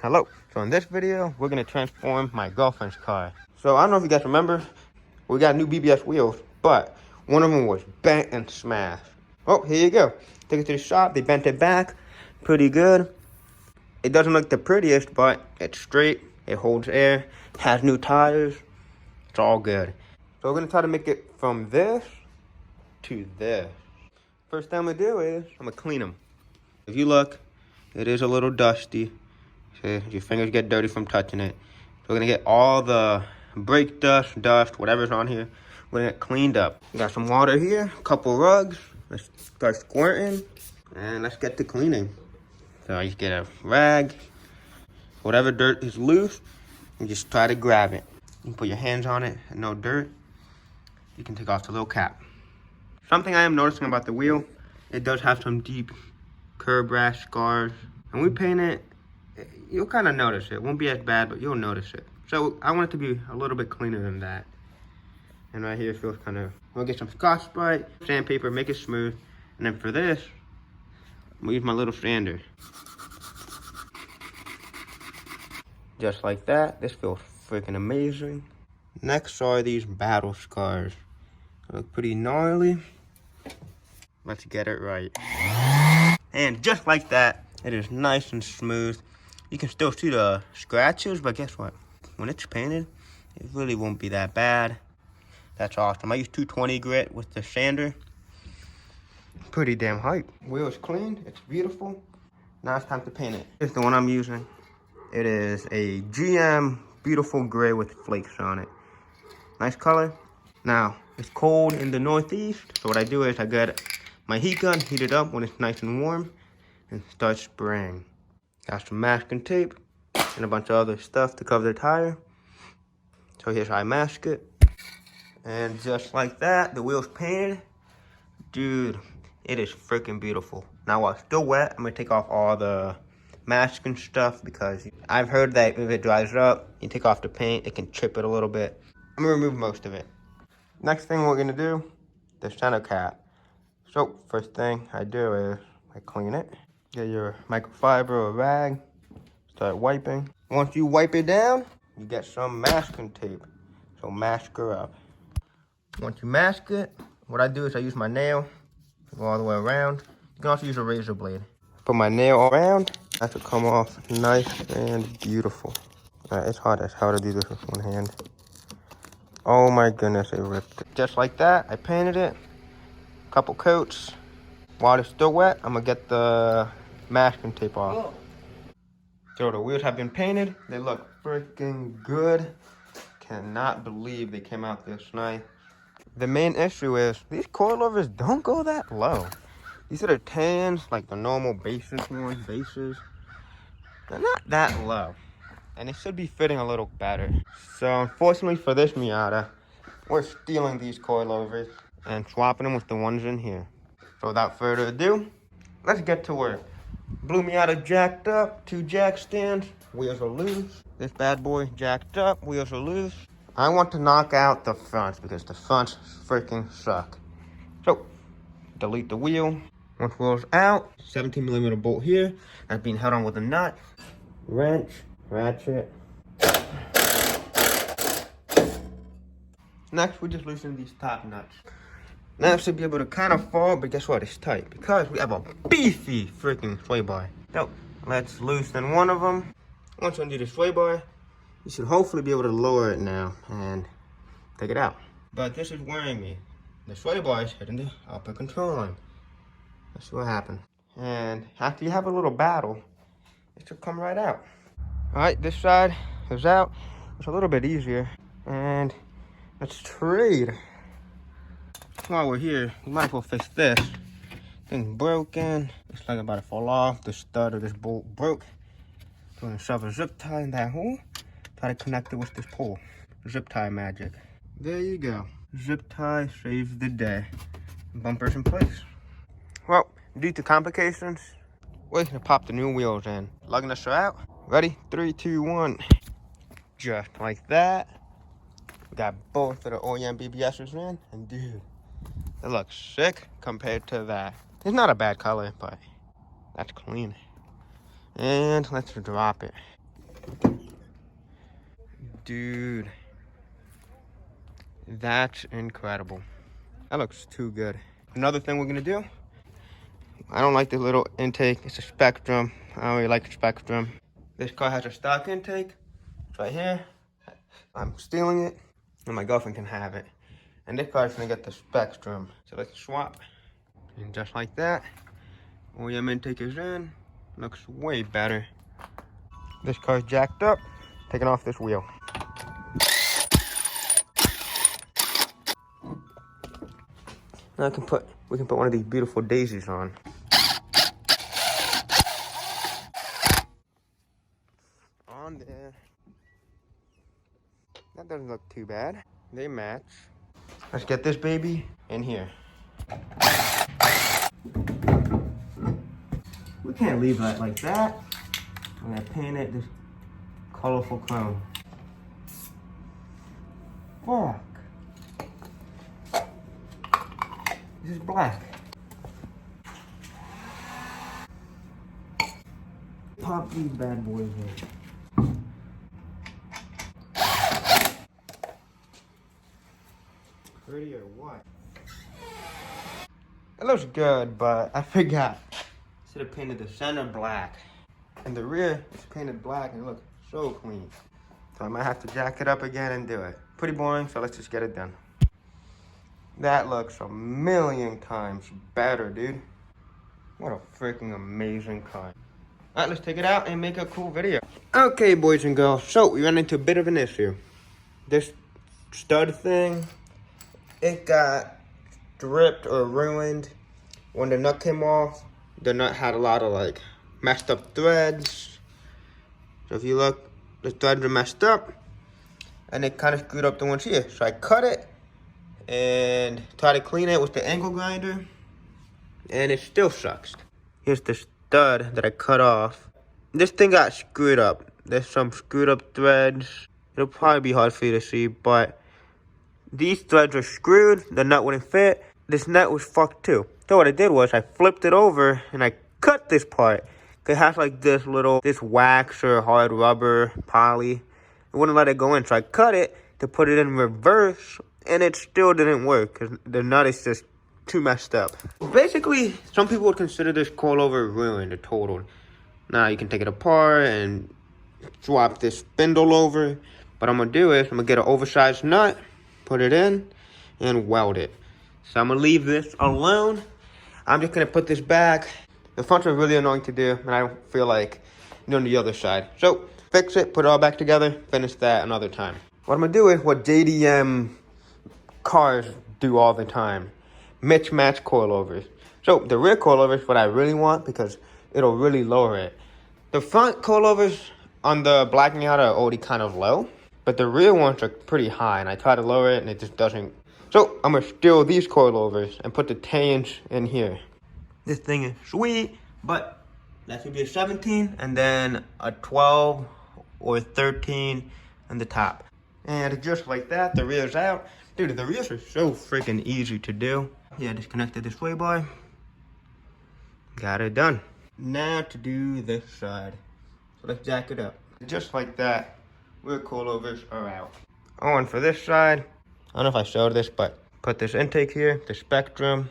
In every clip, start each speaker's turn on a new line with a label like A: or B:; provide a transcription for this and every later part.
A: Hello. So in this video, we're gonna transform my girlfriend's car. So I don't know if you guys remember, we got new BBS wheels, but one of them was bent and smashed. Oh, here you go. Took it to the shop, they bent it back, pretty good. It doesn't look the prettiest, but it's straight, it holds air, has new tires, it's all good. So we're gonna try to make it from this to this. First thing I'm gonna do is, I'm gonna clean them. If you look, it is a little dusty. See, your fingers get dirty from touching it. So we're gonna get all the brake dust, whatever's on here. We're gonna get cleaned up. We got some water here, a couple rugs. Let's start squirting, and let's get to cleaning. So you get a rag. Whatever dirt is loose, you just try to grab it. You can put your hands on it, and no dirt. You can take off the little cap. Something I am noticing about the wheel, it does have some deep curb rash scars. And we paint it, you'll kind of notice it. It won't be as bad, but you'll notice it. So I want it to be a little bit cleaner than that. And right here it feels kind of, we'll get some Scotch-Brite, sandpaper, make it smooth. And then for this, I'm gonna use my little sander. Just like that. This feels freaking amazing. Next are these battle scars. They look pretty gnarly. Let's get it right. And just like that, it is nice and smooth. You can still see the scratches, but guess what? When it's painted, it really won't be that bad. That's awesome. I use 220 grit with the sander. Pretty damn hype. Wheel is cleaned, it's beautiful. Now it's time to paint it. Here's the one I'm using. It is a GM beautiful gray with flakes on it. Nice color. Now, it's cold in the Northeast, so what I do is I get my heat gun, heat it up when it's nice and warm, and start spraying. Got some masking tape and a bunch of other stuff to cover the tire. So here's how I mask it. And just like that, the wheel's painted. Dude, it is freaking beautiful. Now while it's still wet, I'm gonna take off all the masking stuff because I've heard that if it dries up, you take off the paint, it can chip it a little bit. I'm gonna remove most of it. Next thing we're gonna do, the center cap. So first thing I do is I clean it. Get your microfiber or rag, start wiping. Once you wipe it down, you get some masking tape. So mask her up. Once you mask it, what I do is I use my nail to go all the way around. You can also use a razor blade. Put my nail around, that should come off nice and beautiful. It's hard as hell to do this with one hand. Oh my goodness, it ripped it. Just like that, I painted it. Couple coats. While it's still wet, I'm gonna get the masking tape off. So the wheels have been painted. They look freaking good. Cannot believe they came out this nice. The main issue is these coilovers don't go that low. These are the tans, like the normal basic ones, bases. They're not that low. And it should be fitting a little better. So unfortunately for this Miata, we're stealing these coilovers and swapping them with the ones in here. So without further ado, let's get to work. Blue Miata jacked up, 2 jack stands, wheels are loose. This bad boy jacked up, wheels are loose. I want to knock out the fronts because the fronts freaking suck. So, delete the wheel. Once wheel's out, 17mm bolt here. That's being held on with a nut. Wrench, ratchet. Next, we just loosen these top nuts. Now it should be able to kind of fall, but guess what? It's tight because we have a beefy freaking sway bar. So let's loosen one of them. Once you undo the sway bar, you should hopefully be able to lower it now and take it out. But this is worrying me. The sway bar is hitting the upper control line. Let's see what happens. And after you have a little battle, it should come right out. All right, this side is out. It's a little bit easier. And let's trade. While we're here, we might as well fix this. Thing's broken. It's like about to fall off. The stud of this bolt broke. I'm gonna shove a zip tie in that hole. Try to connect it with this pole. Zip tie magic. There you go. Zip tie saves the day. Bumpers in place. Well, due to complications, we're gonna pop the new wheels in. Lugging us out. Ready? 3, 2, 1. Just like that. We got both of the OEM BBSs in, and dude, it looks sick compared to that. It's not a bad color, but that's clean. And let's drop it. Dude, that's incredible. That looks too good. Another thing we're gonna do, I don't like the little intake. It's a Spectrum. I don't really like a Spectrum. This car has a stock intake. It's right here. I'm stealing it, and my girlfriend can have it. And this car's gonna get the Spectrum. So let's swap. And just like that, OEM intake is in. Looks way better. This car's jacked up. Taking off this wheel. Now we can put one of these beautiful daisies on. On there. That doesn't look too bad. They match. Let's get this baby in here. We can't leave that like that. I'm gonna paint it this colorful chrome. Fuck. This is black. Pop these bad boys in. Pretty or what? It looks good, but I forgot. I should have painted the center black. And the rear is painted black and it looks so clean. So I might have to jack it up again and do it. Pretty boring, so let's just get it done. That looks a million times better, dude. What a freaking amazing car. All right, let's take it out and make a cool video. Okay, boys and girls, so we ran into a bit of an issue. This stud thing, it got stripped or ruined when the nut came off. The nut had a lot of like messed up threads. So if you look, the threads are messed up and it kind of screwed up the ones here. So I cut it and tried to clean it with the angle grinder and it still sucks. Here's the stud that I cut off. This thing got screwed up. There's some screwed up threads. It'll probably be hard for you to see, but these threads are screwed. The nut wouldn't fit. This nut was fucked too. So what I did was I flipped it over and I cut this part. It has like this wax or hard rubber poly. It wouldn't let it go in. So I cut it to put it in reverse and it still didn't work because the nut is just too messed up. Basically, some people would consider this coilover ruined or totaled. Now you can take it apart and swap this spindle over. What I'm gonna do is I'm gonna get an oversized nut, put it in, and weld it. So I'm gonna leave this alone. I'm just gonna put this back. The fronts are really annoying to do, and I don't feel like doing the other side. So fix it, put it all back together, finish that another time. What I'm gonna do is what JDM cars do all the time. Mismatch coilovers. So the rear coilover is what I really want because it'll really lower it. The front coilovers on the Black Miata are already kind of low, but the rear ones are pretty high, and I try to lower it and it just doesn't. So I'm gonna steal these coilovers and put the 10-inch in here. This thing is sweet, but that should be a 17 and then a 12 or 13 on the top. And just like that, the rear's out. Dude, the rears are so freaking easy to do. Yeah, disconnected the sway bar. Got it done. Now to do this side. So let's jack it up. Just like that, rear coilovers are out. Oh, and for this side, I don't know if I showed this, but put this intake here, the Spectrum,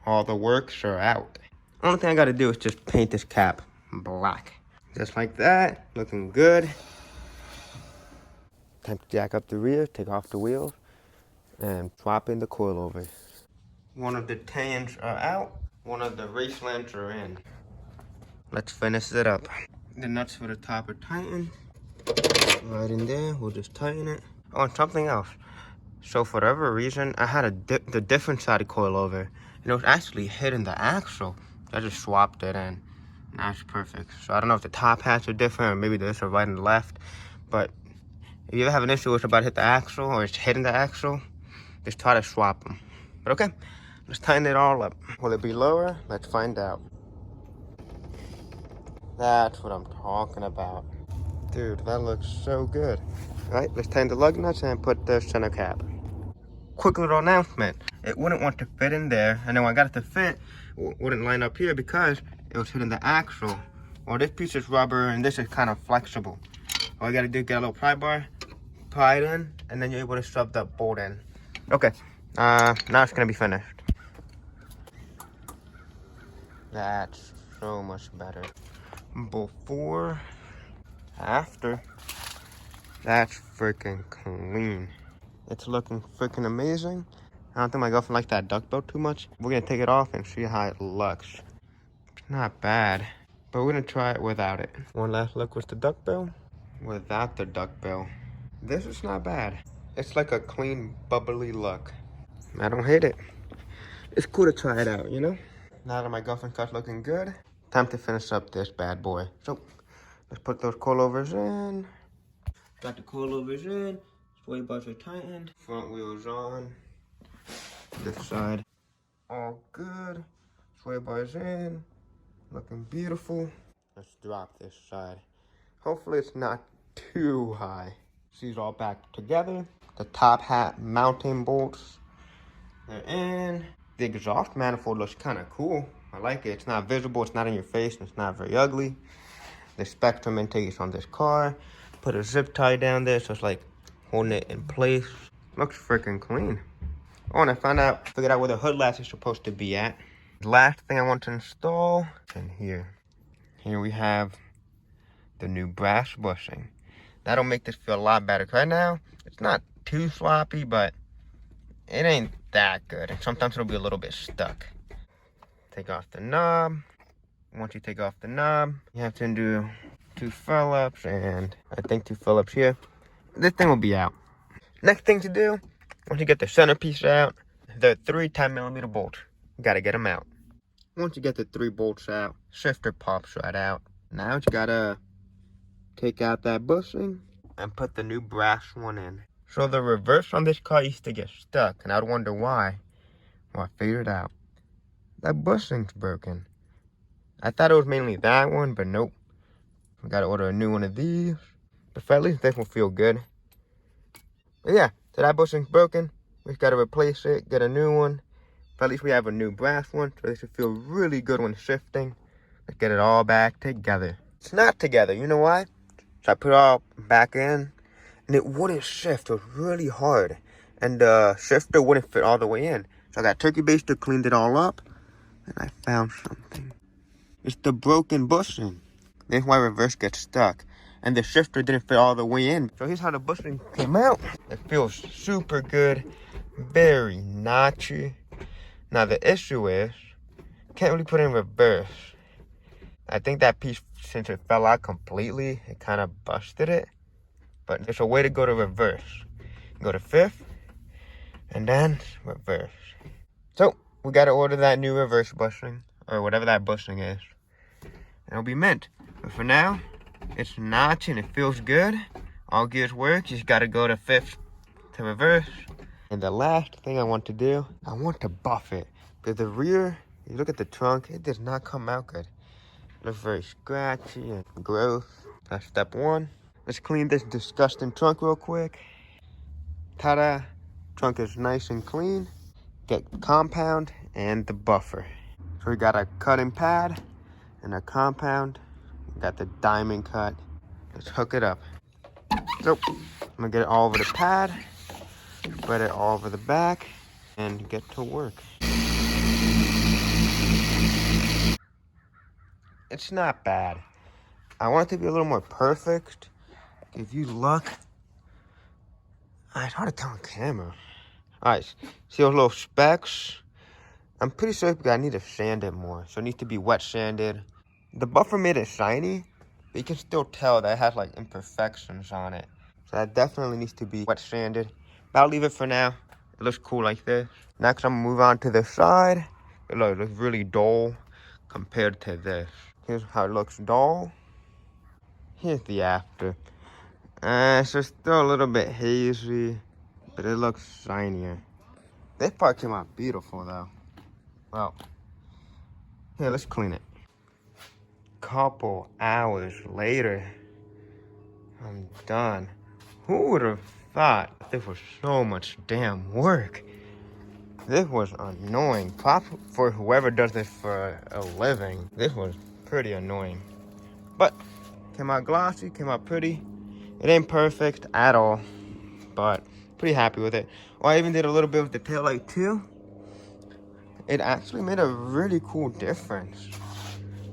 A: all the works are out. Only thing I gotta do is just paint this cap black. Just like that, looking good. Time to jack up the rear, take off the wheels, and swap in the coilovers. One of the 10s are out, one of the race lamps are in. Let's finish it up. The nuts for the top are tightened. Right in there, we'll just tighten it. Oh, and something else. So for whatever reason, I had the different side coilover, and it was actually hitting the axle. I just swapped it in. Now it's perfect. So I don't know if the top hats are different, or maybe this are right and left, but if you ever have an issue with about hit the axle or it's hitting the axle, just try to swap them. But okay, let's tighten it all up. Will it be lower? Let's find out. That's what I'm talking about. Dude, that looks so good. All right, let's tighten the lug nuts and put the center cap. Quick little announcement. It wouldn't want to fit in there, and then when I got it to fit, it wouldn't line up here because it was hitting the axle. Well, this piece is rubber and this is kind of flexible. All you gotta do, get a little pry bar, pry it in, and then you're able to shove the bolt in. Okay, now it's gonna be finished. That's so much better. Before, after, that's freaking clean. It's looking freaking amazing. I don't think my girlfriend likes that duck belt too much. We're gonna take it off and see how it looks. It's not bad, but we're gonna try it without it. One last look with the duck belt. Without the duck belt. This is not bad. It's like a clean, bubbly look. I don't hate it. It's cool to try it out, you know? Now that my girlfriend car's looking good, time to finish up this bad boy. So, let's put those coilovers in. Got the coilovers in. Sway bars are tightened. Front wheels on. This side. All good. Sway bars in. Looking beautiful. Let's drop this side. Hopefully it's not too high. These all back together. The top hat mounting bolts. They're in. The exhaust manifold looks kind of cool. I like it. It's not visible. It's not in your face. And it's not very ugly. The Spectrum intake is on this car. Put a zip tie down there so it's like holding it in place. Looks freaking clean. Oh, and figured out where the hood latch is supposed to be at. The last thing I want to install in here. Here we have the new brass bushing. That'll make this feel a lot better. Right now, it's not too sloppy, but it ain't that good. And sometimes it'll be a little bit stuck. Take off the knob. Once you take off the knob, you have to do 2 Phillips and I think 2 Phillips here. This thing will be out. Next thing to do, once you get the centerpiece out, the 3 10mm bolts. You gotta get them out. Once you get the 3 bolts out, shifter pops right out. Now you gotta take out that bushing and put the new brass one in. So the reverse on this car used to get stuck, and I'd wonder why. Well, I figured it out. That bushing's broken. I thought it was mainly that one, but nope. We gotta order a new one of these. But at least this will feel good. But yeah, so that bushing's broken. We just gotta replace it, get a new one. But at least we have a new brass one, so this should feel really good when shifting. Let's get it all back together. It's not together, you know why? So I put it all back in, and it wouldn't shift. It was really hard. And the shifter wouldn't fit all the way in. So I got turkey baster, cleaned it all up, and I found something. It's the broken bushing. That's why reverse gets stuck. And the shifter didn't fit all the way in. So here's how the bushing came out. It feels super good. Very notchy. Now the issue is, can't really put it in reverse. I think that piece, since it fell out completely, it kind of busted it. But there's a way to go to reverse. Go to 5th, and then reverse. So, we gotta order that new reverse bushing, or whatever that bushing is. It'll be mint. But for now, it's notch and it feels good. All gears work, you just gotta go to 5th to reverse. And the last thing I want to do, I want to buff it. Because the rear, you look at the trunk, it does not come out good. It looks very scratchy and gross. That's step 1. Let's clean this disgusting trunk real quick. Ta-da! Trunk is nice and clean. Get the compound and the buffer. So we got a cutting pad and a compound. We got the diamond cut. Let's hook it up. So, I'm gonna get it all over the pad, spread it all over the back, and get to work. It's not bad. I want it to be a little more perfect. If you look, it's hard to tell on camera. Alright, see those little specks? I'm pretty sure I need to sand it more. So it needs to be wet sanded. The buffer made it shiny, but you can still tell that it has like imperfections on it. So that definitely needs to be wet sanded. But I'll leave it for now. It looks cool like this. Next, I'm gonna move on to the side. Look, it looks really dull compared to this. Here's how it looks dull. Here's the after. It's just still a little bit hazy, but it looks shinier. This part came out beautiful though. Well, here, let's clean it. Couple hours later, I'm done. Who would have thought this was so much damn work? This was annoying. Pop for whoever does this for a living. This was pretty annoying. But came out glossy, came out pretty. It ain't perfect at all, but pretty happy with it. Oh, I even did a little bit with the taillight too. It actually made a really cool difference.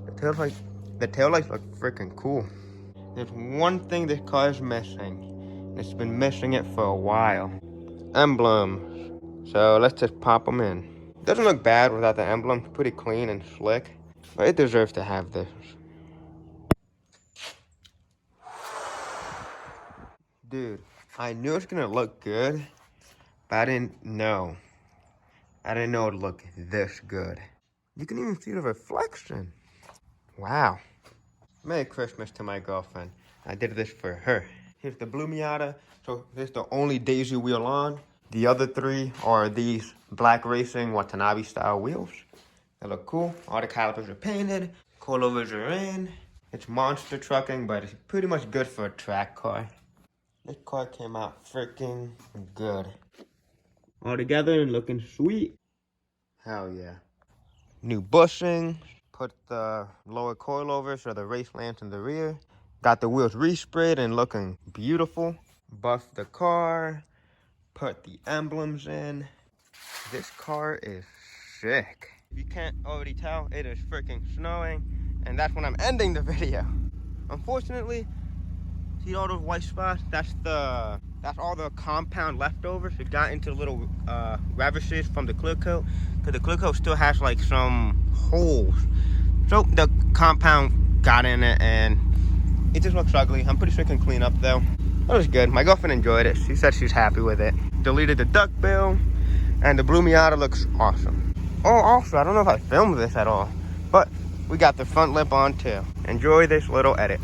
A: The taillights look freaking cool. There's one thing this car is missing. It's been missing it for a while. Emblems. So let's just pop them in. Doesn't look bad without the emblem. Pretty clean and slick. But it deserves to have this. Dude, I knew it's gonna look good, but I didn't know. I didn't know it'd look this good. You can even see the reflection. Wow. Merry Christmas to my girlfriend. I did this for her. Here's the blue Miata. So this is the only daisy wheel on. The other three are these black racing Watanabe style wheels. They look cool. All the calipers are painted. Coilovers are in. It's monster trucking, but it's pretty much good for a track car. This car came out freaking good. All together and looking sweet. Hell yeah. New bushing. Put the lower coilovers for the race lamps in the rear. Got the wheels resprayed and looking beautiful. Buffed the car. Put the emblems in. This car is sick. If you can't already tell, it is freaking snowing. And that's when I'm ending the video. Unfortunately, see all those white spots? That's all the compound leftovers. It got into little ravishes from the clear coat. Because the clear coat still has like some holes. So the compound got in it and it just looks ugly. I'm pretty sure it can clean up though. That was good. My girlfriend enjoyed it. She said she's happy with it. Deleted the duck bill. And the blue Miata looks awesome. Oh, also, I don't know if I filmed this at all. But we got the front lip on too. Enjoy this little edit.